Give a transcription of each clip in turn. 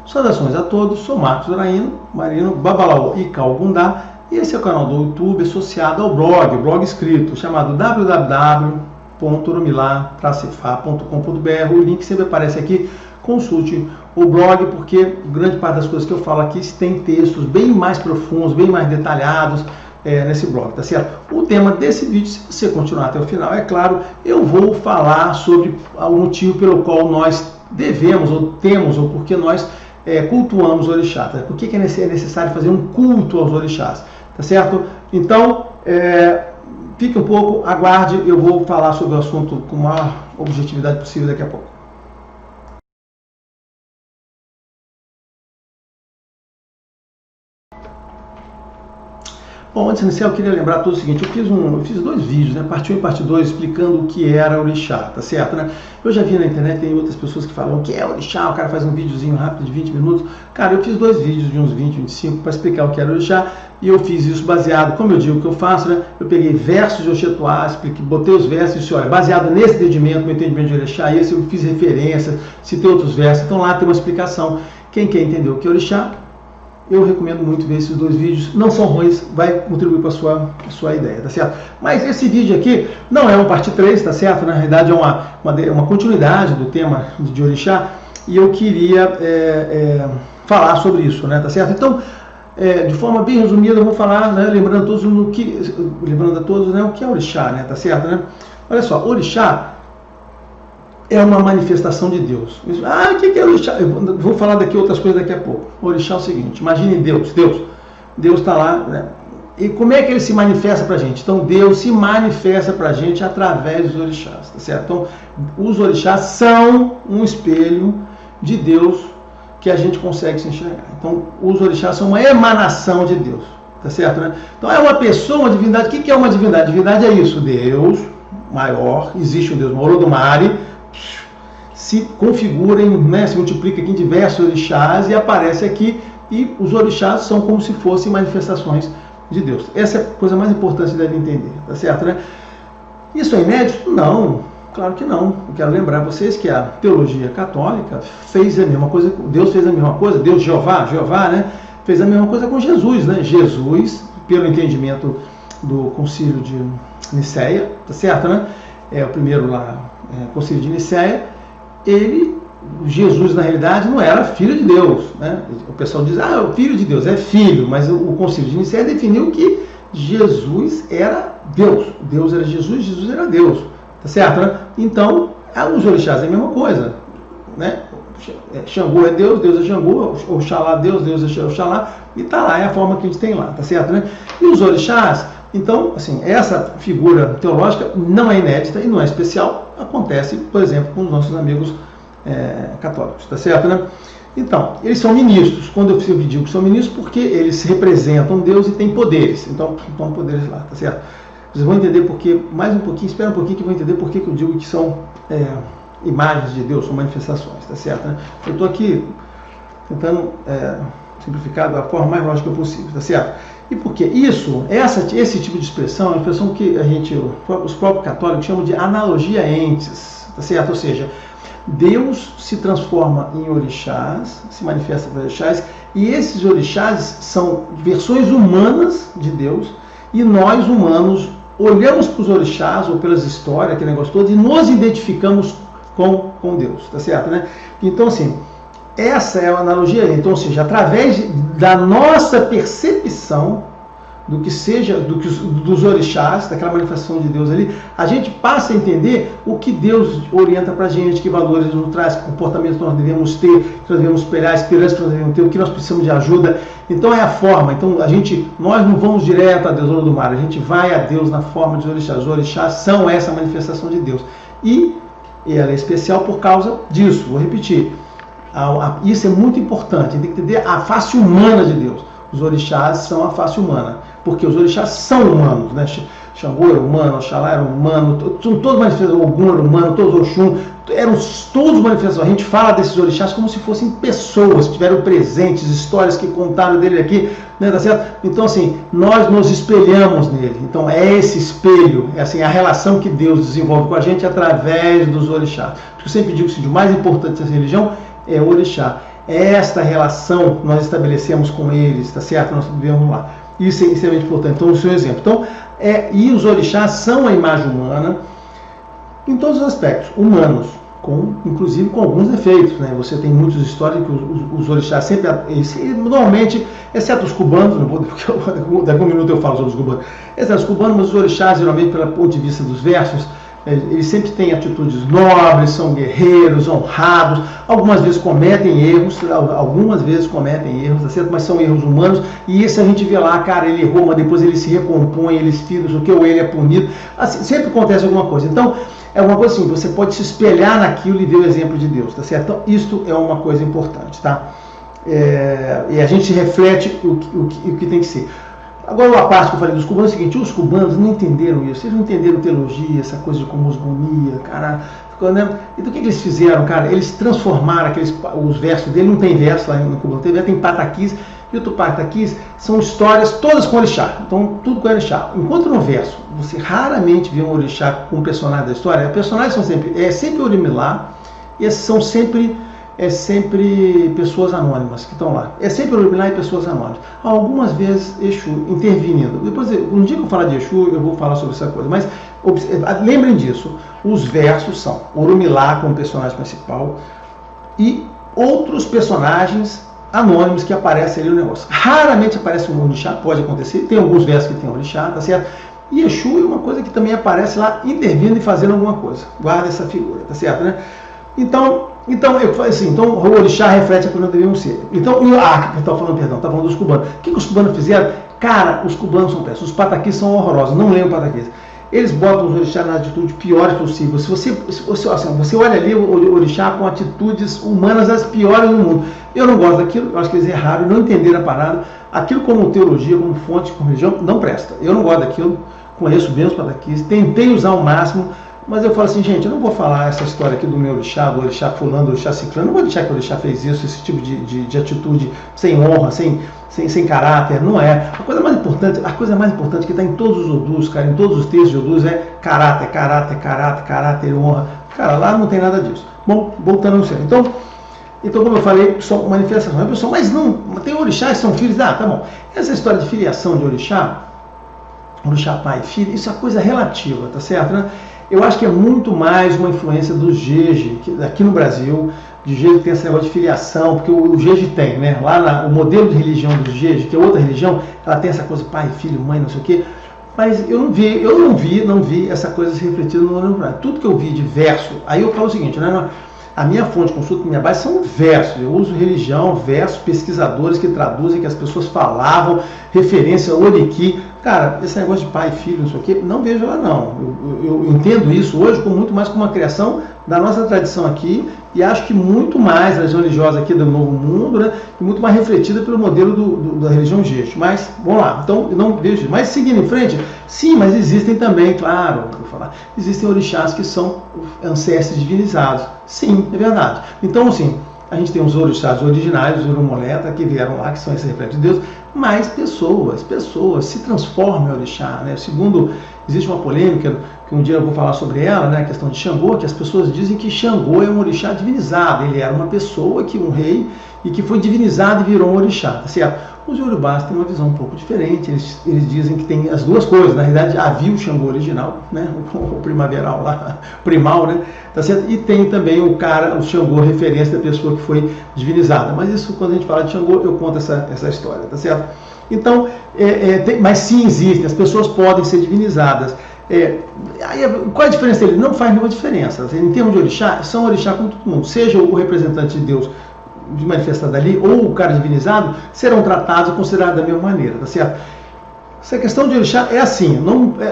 Saudações a todos, sou Marcos Marino Babalaô e Calgundá, e esse é o canal do YouTube associado ao blog escrito, chamado www.oromilá-fa.com.br. O link sempre aparece aqui, consulte o blog, porque grande parte das coisas que eu falo aqui tem textos bem mais profundos, bem mais detalhados nesse blog, tá certo? O tema desse vídeo, se você continuar até o final, é claro, eu vou falar sobre o motivo pelo qual nós devemos, ou temos, ou porque nós cultuamos orixás. Tá? Por que é necessário fazer um culto aos orixás? Tá certo? Então, fique um pouco, aguarde, eu vou falar sobre o assunto com a maior objetividade possível daqui a pouco. Bom, antes de iniciar, eu queria lembrar a todos o seguinte, eu fiz dois vídeos, né, parte 1 e parte 2, explicando o que era orixá, tá certo, né? Eu já vi na internet, tem outras pessoas que falam que é orixá, o cara faz um videozinho rápido de 20 minutos. Cara, eu fiz dois vídeos de uns 20, 25 para explicar o que era orixá, e eu fiz isso baseado, como eu digo que eu faço, né? Eu peguei versos de Oxetuá, botei os versos e disse, olha, baseado nesse entendimento, meu entendimento de orixá, esse eu fiz referência, citei outros versos, então lá tem uma explicação. Quem quer entender o que é orixá, eu recomendo muito ver esses dois vídeos, não são ruins, vai contribuir para a sua ideia, tá certo? Mas esse vídeo aqui não é um parte 3, tá certo? Na realidade é uma continuidade do tema de orixá, e eu queria falar sobre isso, né, tá certo? Então, de forma bem resumida, eu vou falar, né, lembrando a todos, o que é orixá, né, tá certo, né? Olha só, orixá é uma manifestação de Deus. O que é orixá? Eu vou falar daqui outras coisas daqui a pouco. Orixá é o seguinte, imagine Deus está lá, né? E como é que ele se manifesta para a gente? Então Deus se manifesta para a gente através dos orixás, tá certo? Então os orixás são um espelho de Deus que a gente consegue se enxergar. Então os orixás são uma emanação de Deus, tá certo, né? Então é uma pessoa, uma divindade. O que é uma divindade? Divindade é isso, Deus maior, existe um Deus Olodumare, se configura, né, se multiplica aqui em diversos orixás e aparece aqui, e os orixás são como se fossem manifestações de Deus. Essa é a coisa mais importante que você deve entender, tá certo, né? Isso é inédito? Não, claro que não. Eu quero lembrar vocês que a teologia católica fez a mesma coisa, Deus fez a mesma coisa, Deus Jeová, né, fez a mesma coisa com Jesus, né? Jesus, pelo entendimento do Concílio de Nicéia, tá certo, né? O primeiro lá, Concílio de Nicéia, Jesus na realidade não era filho de Deus, né? O pessoal diz, o filho de Deus é filho, mas o Concílio de Nicéia definiu que Jesus era Deus, Deus era Jesus, Jesus era Deus, tá certo, né? Então, os orixás é a mesma coisa, né? Xangô é Deus, Deus é Xangô, Oxalá Deus, Deus é Oxalá, e tá lá, é a forma que a gente tem lá, tá certo, né? E os orixás, então, assim, essa figura teológica não é inédita e não é especial, acontece, por exemplo, com os nossos amigos católicos, tá certo, né? Então, eles são ministros. Quando eu sempre digo que são ministros, porque eles representam Deus e têm poderes. Então, estão poderes lá, tá certo? Vocês vão entender porque, mais um pouquinho, espera um pouquinho que vão entender porque que eu digo que são imagens de Deus, são manifestações, tá certo, né? Eu estou aqui tentando simplificar da forma mais lógica possível, tá certo? E por quê? Esse tipo de expressão é uma expressão que os próprios católicos chamam de analogia entes, tá certo? Ou seja, Deus se transforma em orixás, se manifesta para orixás, e esses orixás são versões humanas de Deus, e nós humanos olhamos para os orixás, ou pelas histórias, aquele negócio todo, e nos identificamos com Deus, tá certo, né? Então, assim, essa é a analogia, então, ou seja, através da nossa percepção dos orixás, daquela manifestação de Deus ali, a gente passa a entender o que Deus orienta pra gente, que valores nos traz, que comportamentos nós devemos ter, que nós devemos esperar, a esperança que nós devemos ter, o que nós precisamos de ajuda. Então é a forma, então nós não vamos direto a Deus Olodumare, a gente vai a Deus na forma de orixás. Os orixás são essa manifestação de Deus. E ela é especial por causa disso, vou repetir. Isso é muito importante, tem que entender a face humana de Deus. Os orixás são a face humana, porque os orixás são humanos, né? Xangô era humano, Oxalá era humano, são todos manifestados, Ogum era humano, todos Oxum, eram todos manifestados. A gente fala desses orixás como se fossem pessoas que tiveram presentes, histórias que contaram dele aqui, né, tá certo? Então, assim, nós nos espelhamos nele. Então, é esse espelho, é assim, a relação que Deus desenvolve com a gente através dos orixás. Porque eu sempre digo que o mais importante dessa religião é o orixá. é esta relação que nós estabelecemos com eles, tá certo? Nós vivemos lá. Isso é extremamente importante. Então, o seu exemplo. Então, e os orixás são a imagem humana em todos os aspectos, humanos, inclusive com alguns defeitos, né? Você tem muitas histórias que os orixás sempre, normalmente, exceto os cubanos, não vou, porque daqui a um minuto eu falo sobre os cubanos, exceto os cubanos, mas os orixás, geralmente, pelo ponto de vista dos versos, eles sempre têm atitudes nobres, são guerreiros, honrados, algumas vezes cometem erros, tá certo? Mas são erros humanos, e esse a gente vê lá, cara, ele errou, mas depois ele se recompõe, ele se não sei o que, ou ele é punido, assim, sempre acontece alguma coisa. Então, é uma coisa assim, você pode se espelhar naquilo e ver o exemplo de Deus, tá certo? Então, isto é uma coisa importante, tá? E a gente reflete o que tem que ser. Agora, a parte que eu falei dos cubanos é o seguinte: os cubanos não entenderam isso, eles não entenderam teologia, essa coisa de cosmogonia, cara. Né? E do que eles fizeram, cara? Eles transformaram os versos dele, não tem verso lá no cubano, tem pataquis, e o tupataquis são histórias todas com orixá, então tudo com orixá. Enquanto no verso, você raramente vê um orixá com um personagem da história, os personagens são sempre Orixá, e são sempre pessoas anônimas que estão lá. É sempre Orixá e pessoas anônimas. Algumas vezes Exu intervindo. Depois, um dia que eu falar de Exu, eu vou falar sobre essa coisa. Mas lembrem disso. Os versos são Orixá como personagem principal e outros personagens anônimos que aparecem ali no negócio. Raramente aparece um orixá, pode acontecer. Tem alguns versos que tem orixá, tá certo? E Exu é uma coisa que também aparece lá intervindo e fazendo alguma coisa. Guarda essa figura, tá certo, né? Então eu falei assim, então o orixá reflete aquilo que deveriam ser. Então, tá falando dos cubanos. O que os cubanos fizeram? Cara, os cubanos são péssimos, os pataquis são horrorosos, não leiam pataquis. Eles botam os orixás na atitude piores possível. Se você olha ali o orixá com atitudes humanas as piores do mundo. Eu não gosto daquilo, eu acho que eles erraram, não entenderam a parada. Aquilo como teologia, como fonte, como religião, não presta. Eu não gosto daquilo, conheço bem os pataquis, tentei usar ao máximo. Mas eu falo assim, gente, eu não vou falar essa história aqui do meu orixá, do orixá fulano, do orixá ciclano, não vou deixar que o orixá fez isso, esse tipo de atitude sem honra, sem caráter, não é. A coisa mais importante que está em todos os odus, cara, em todos os textos de odus é caráter, honra. Cara, lá não tem nada disso. Bom, voltando ao céu. Então, como eu falei, são manifestações. Mas não, tem orixás que são filhos, tá bom. Essa história de filiação de orixá pai e filho, isso é coisa relativa, tá certo, né? Eu acho que é muito mais uma influência do Jeje, aqui no Brasil, de Jeje que tem esse negócio de filiação, porque o Jeje tem, né? Lá o modelo de religião do Jeje, que é outra religião, ela tem essa coisa pai, filho, mãe, não sei o quê. Mas eu não vi essa coisa se refletida no Brasil. Tudo que eu vi de verso, aí eu falo o seguinte, né? A minha fonte de consulta, minha base são versos. Eu uso religião, versos, pesquisadores que traduzem, que as pessoas falavam, referência, Oriki. Cara, esse negócio de pai e filho, não sei o quê, não vejo lá não. Eu entendo isso hoje muito mais como uma criação da nossa tradição aqui e acho que muito mais a religião religiosa aqui do Novo Mundo, né? E muito mais refletida pelo modelo da religião Jeje. Mas, vamos lá, então eu não vejo. Mas seguindo em frente, sim, mas existem também, claro, vou falar, existem orixás que são ancestros divinizados. Sim, é verdade. Então, assim, a gente tem os orixás originais, os Urumoleta, que vieram lá, que são esse reflexo de Deus, mas pessoas se transformam em orixá, né? Segundo, existe uma polêmica, que um dia eu vou falar sobre ela, né? A questão de Xangô, que as pessoas dizem que Xangô é um orixá divinizado, ele era uma pessoa, um rei, e que foi divinizado e virou um orixá, tá certo? Os Yorubás têm uma visão um pouco diferente, eles dizem que tem as duas coisas, na realidade havia o Xangô original, né? O primaveral lá, primal, né? Tá certo? E tem também o Xangô, referência da pessoa que foi divinizada. Mas isso, quando a gente fala de Xangô, eu conto essa história, tá certo? Então, mas sim existem, as pessoas podem ser divinizadas. Qual a diferença dele? Não faz nenhuma diferença. Em termos de orixá, são orixá com todo mundo. Seja o representante de Deus manifestado ali, ou o cara divinizado, serão tratados e considerados da mesma maneira, tá certo? Essa questão de orixá é assim,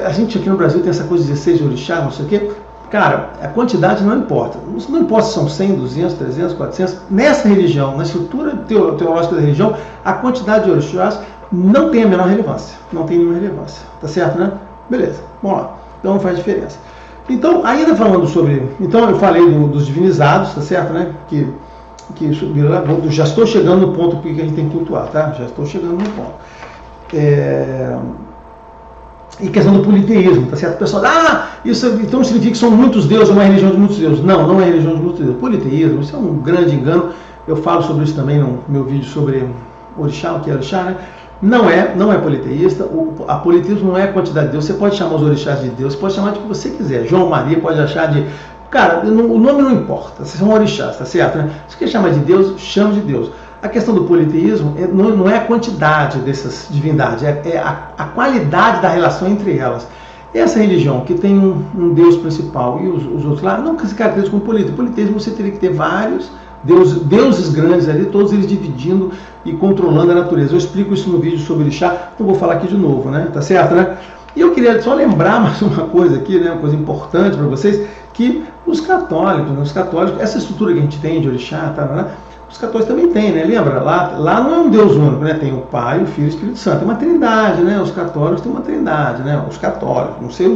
a gente aqui no Brasil tem essa coisa de 16 orixás, não sei o quê. Cara, a quantidade não importa. Não importa se são 100, 200, 300, 400. Nessa religião, na estrutura teológica da religião, a quantidade de orixás não tem a menor relevância. Não tem nenhuma relevância. Tá certo, né? Beleza, vamos lá. Então não faz diferença. Então, ainda falando sobre... Então eu falei dos divinizados, tá certo, né? Já estou chegando no ponto que a gente tem que cultuar, tá? Já estou chegando no ponto. E questão do politeísmo, tá certo? O pessoal, isso então significa que são muitos deuses, é uma religião de muitos deuses. Não é religião de muitos deuses. Politeísmo, isso é um grande engano. eu falo sobre isso também no meu vídeo sobre orixá, o que é orixá, né? Não é politeísta, a politeísmo não é a quantidade de Deus, você pode chamar os orixás de Deus, você pode chamar de que você quiser, João Maria pode achar de... Cara, o nome não importa, vocês são orixás, tá certo? Né? Se você quer chamar de Deus, chama de Deus. A questão do politeísmo não é a quantidade dessas divindades, é a qualidade da relação entre elas. Essa religião que tem um Deus principal e os outros lá, não se caracteriza como politeísmo. Politeísmo você teria que ter vários deuses grandes ali, todos eles dividindo e controlando a natureza. Eu explico isso no vídeo sobre orixá, não vou falar aqui de novo, né? Tá certo, né? E eu queria só lembrar mais uma coisa aqui, né? Uma coisa importante para vocês, que os católicos, essa estrutura que a gente tem de orixá, tá, né? Os católicos também têm, né? Lembra? Lá não é um Deus único, né? Tem o Pai, o Filho e o Espírito Santo. É uma trindade, né? Os católicos têm uma trindade, né? Os católicos, não sei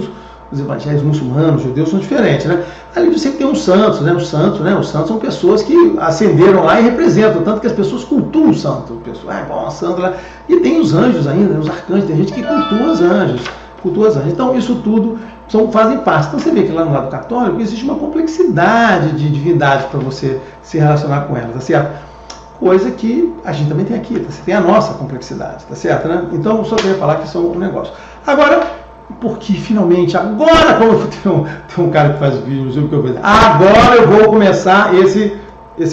os evangélicos muçulmanos, os judeus são diferentes, né? Ali você tem os santos, né? Os santos são pessoas que ascenderam lá e representam, tanto que as pessoas cultuam o santo. Bom, santo lá. E tem os anjos ainda, né? Os arcanjos, tem gente que cultua os anjos. Então isso tudo fazem parte. Então você vê que lá no lado católico existe uma complexidade de divindades para você se relacionar com elas, tá certo? Coisa que a gente também tem aqui, tá? Você tem a nossa complexidade, tá certo, né? Então só queria falar que isso é um negócio. Agora, porque finalmente, agora como tem um cara que faz vídeos, o que eu vou dizer, agora eu vou começar esse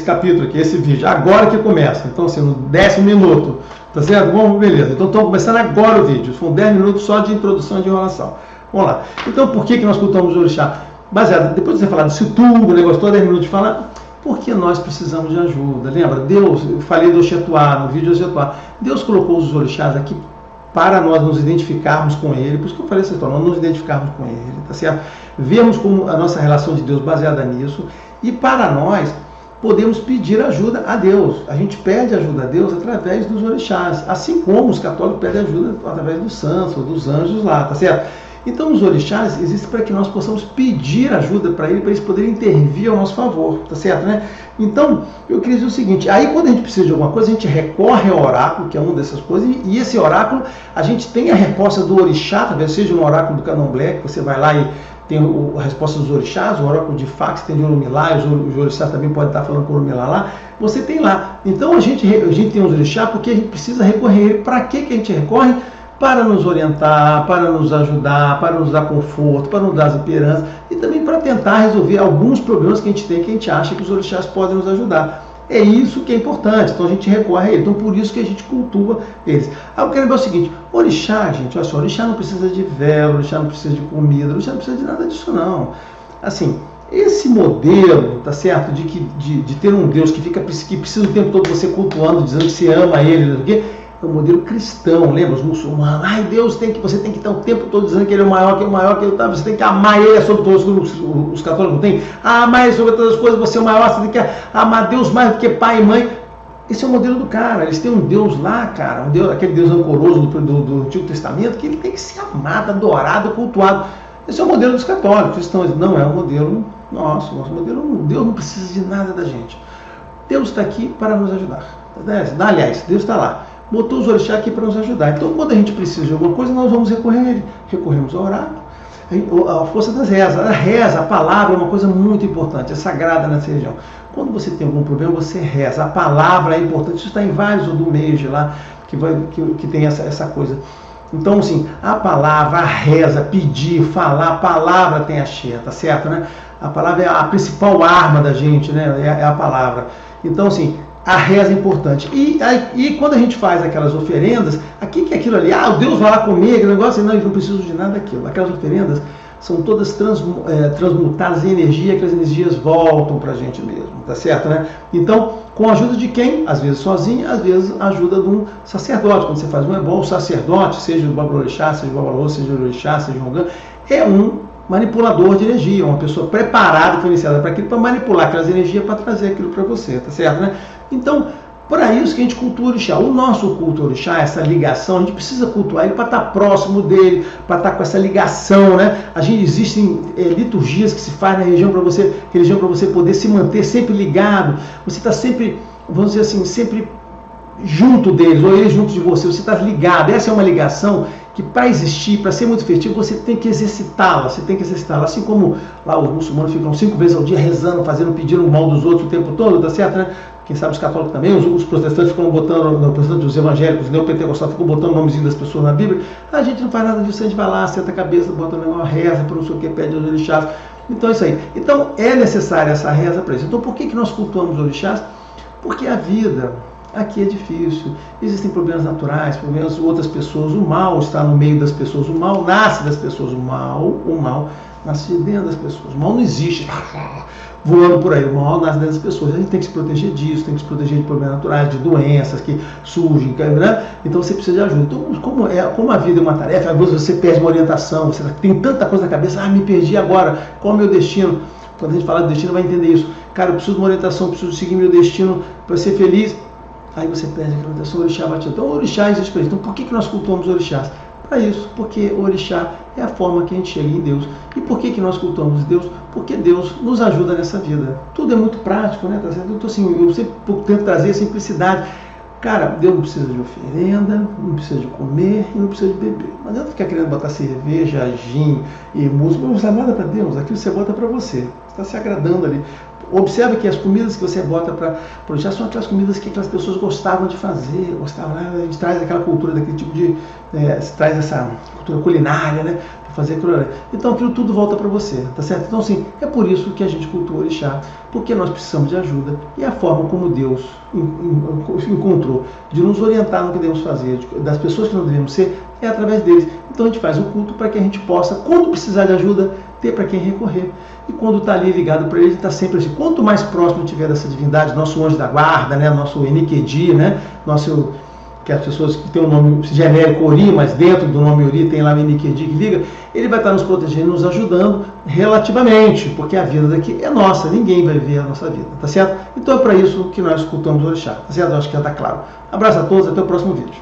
capítulo aqui, esse vídeo, agora que começa. Então assim, no 10º minuto, tá certo? Bom, beleza. Então estamos começando agora o vídeo, são 10 minutos só de introdução e de enrolação. Vamos lá. Então por que nós cultuamos o orixá? Baseado, depois de você falar disso tudo, o negócio todo, 10 minutos de falar, porque nós precisamos de ajuda. Lembra? Deus, eu falei do Oxetuá, no vídeo do Oxetuá, Deus colocou os orixás aqui para nós nos identificarmos com ele, por isso que eu falei essa história, nós nos identificarmos com ele, tá certo? Vemos como a nossa relação de Deus baseada nisso, e para nós podemos pedir ajuda a Deus. A gente pede ajuda a Deus através dos orixás, assim como os católicos pedem ajuda através dos santos, ou dos anjos lá, tá certo? Então os orixás existem para que nós possamos pedir ajuda para eles poderem intervir ao nosso favor, tá certo, né? Então, eu queria dizer o seguinte, aí quando a gente precisa de alguma coisa, a gente recorre ao oráculo, que é uma dessas coisas, e esse oráculo, a gente tem a resposta do orixá, talvez seja no oráculo do Candomblé, que você vai lá e tem a resposta dos orixás, o oráculo de Fá, que tem de Orumilá, os orixás também podem estar falando com Orumilá lá, você tem lá. Então a gente tem os orixás porque a gente precisa recorrer. Para que a gente recorre? Para nos orientar, para nos ajudar, para nos dar conforto, para nos dar esperança e também para tentar resolver alguns problemas que a gente tem, que a gente acha que os orixás podem nos ajudar. É isso que é importante, então a gente recorre a ele, então por isso que a gente cultua eles. Eu quero lembrar o seguinte, orixá, gente, olha só, orixá não precisa de vela, orixá não precisa de comida, orixá não precisa de nada disso não. Assim, esse modelo, tá certo, de ter um Deus que precisa o tempo todo você cultuando, dizendo que você ama ele, não sei o quê, é um modelo cristão, lembra? Os muçulmanos, ai Deus, você tem que estar o tempo todo dizendo que ele é o maior, que ele tá, você tem que amar ele sobre todas as coisas, os católicos não têm, amar ele sobre todas as coisas, você é o maior, você tem que amar Deus mais do que pai e mãe. Esse é o modelo do cara, eles têm um Deus lá, cara, aquele Deus ancoroso do Antigo Testamento, que ele tem que ser amado, adorado, cultuado. Esse é o modelo dos católicos, cristãos, não é o modelo nosso modelo, Deus não precisa de nada da gente. Deus está aqui para nos ajudar. Aliás, Deus está lá. Botou os orixás aqui para nos ajudar. Então, quando a gente precisa de alguma coisa, nós vamos recorrer a ele. Recorremos ao oráculo, a força das rezas. A reza, a palavra é uma coisa muito importante, é sagrada nessa região. Quando você tem algum problema, você reza. A palavra é importante. Isso está em vários do mês lá, que tem essa coisa. Então, assim, a palavra, a reza, pedir, falar, a palavra tem axé, tá certo, né? A palavra é a principal arma da gente, né? É a palavra. Então, assim, a reza é importante. E quando a gente faz aquelas oferendas, aqui que é aquilo ali, o Deus vai lá comer, aquele negócio, não, eles não precisam de nada daquilo. Aquelas oferendas são todas transmutadas em energia, que as energias voltam para a gente mesmo, tá certo, né? Então, com a ajuda de quem? Às vezes sozinho, às vezes a ajuda de um sacerdote. Quando você faz um ebó, o sacerdote, seja do Babalorixá, seja do Babalô, seja do Orixá, seja do Ogã, é um manipulador de energia, uma pessoa preparada, foi iniciada para aquilo, para manipular aquelas energias, para trazer aquilo para você, tá certo, né? Então, para isso que a gente cultua o orixá. O nosso culto ao orixá, essa ligação, a gente precisa cultuar ele para estar próximo dele, para estar com essa ligação, né? Existem liturgias que se faz na região para você poder se manter sempre ligado. Você está sempre, vamos dizer assim, sempre junto deles, ou eles junto de você está ligado. Essa é uma ligação que, para existir, para ser muito efetivo, você tem que exercitá-la, assim como lá os muçulmanos ficam 5 vezes ao dia rezando, pedindo o mal dos outros o tempo todo, tá certo, né? quem sabe os católicos também, os protestantes ficam botando, os evangélicos, os neopentecostais ficam botando o nomezinho das pessoas na Bíblia. A gente não faz nada disso, a gente vai lá, senta a cabeça, bota o negócio, reza, por não sei o que, pede aos orixás. Então é isso aí. Então é necessária essa reza para isso. Então por que nós cultuamos os orixás? Porque a vida aqui é difícil, existem problemas naturais, problemas de outras pessoas, o mal está no meio das pessoas, o mal nasce das pessoas, o mal nasce de dentro das pessoas, o mal não existe voando por aí, o mal nasce dentro das pessoas, a gente tem que se proteger disso, tem que se proteger de problemas naturais, de doenças que surgem, né? Então você precisa de ajuda. Então como a vida é uma tarefa, às vezes você perde uma orientação, você tem tanta coisa na cabeça, me perdi agora, qual é o meu destino? Quando a gente fala de destino vai entender isso, cara, eu preciso de uma orientação, eu preciso seguir meu destino para ser feliz. Aí você perde aquela orientação, o orixá vai te dar. Então o orixá existe para isso. Então por que nós cultuamos orixás? Para isso, porque o orixá é a forma que a gente chega em Deus. E por que nós cultuamos Deus? Porque Deus nos ajuda nessa vida. Tudo é muito prático, né? Então assim, eu sempre tento trazer a simplicidade. Cara, Deus não precisa de oferenda, não precisa de comer e não precisa de beber. Não adianta ficar querendo botar cerveja, gin e música, não usa nada para Deus, aquilo você bota para você. Você está se agradando ali. Observe que as comidas que você bota para já são aquelas comidas que aquelas pessoas gostavam de fazer, a gente traz aquela cultura daquele tipo de, traz essa cultura culinária, né, para fazer aquilo ali. Então aquilo tudo volta para você, tá certo? Então assim, é por isso que a gente cultua o orixá, porque nós precisamos de ajuda e a forma como Deus encontrou de nos orientar no que devemos fazer, das pessoas que não devemos ser, é através deles. Então a gente faz o culto para que a gente possa, quando precisar de ajuda, ter para quem recorrer. E quando está ali ligado para ele, está sempre assim. Quanto mais próximo tiver dessa divindade, nosso anjo da guarda, né, nosso Enkidu, né, que as pessoas que têm o nome genérico Ori, mas dentro do nome Ori tem lá o Enkidu que liga, ele vai estar nos protegendo, nos ajudando relativamente, porque a vida daqui é nossa, ninguém vai ver a nossa vida, tá certo? Então é para isso que nós escutamos o orixá, tá certo? Eu acho que já está claro. Abraço a todos, até o próximo vídeo.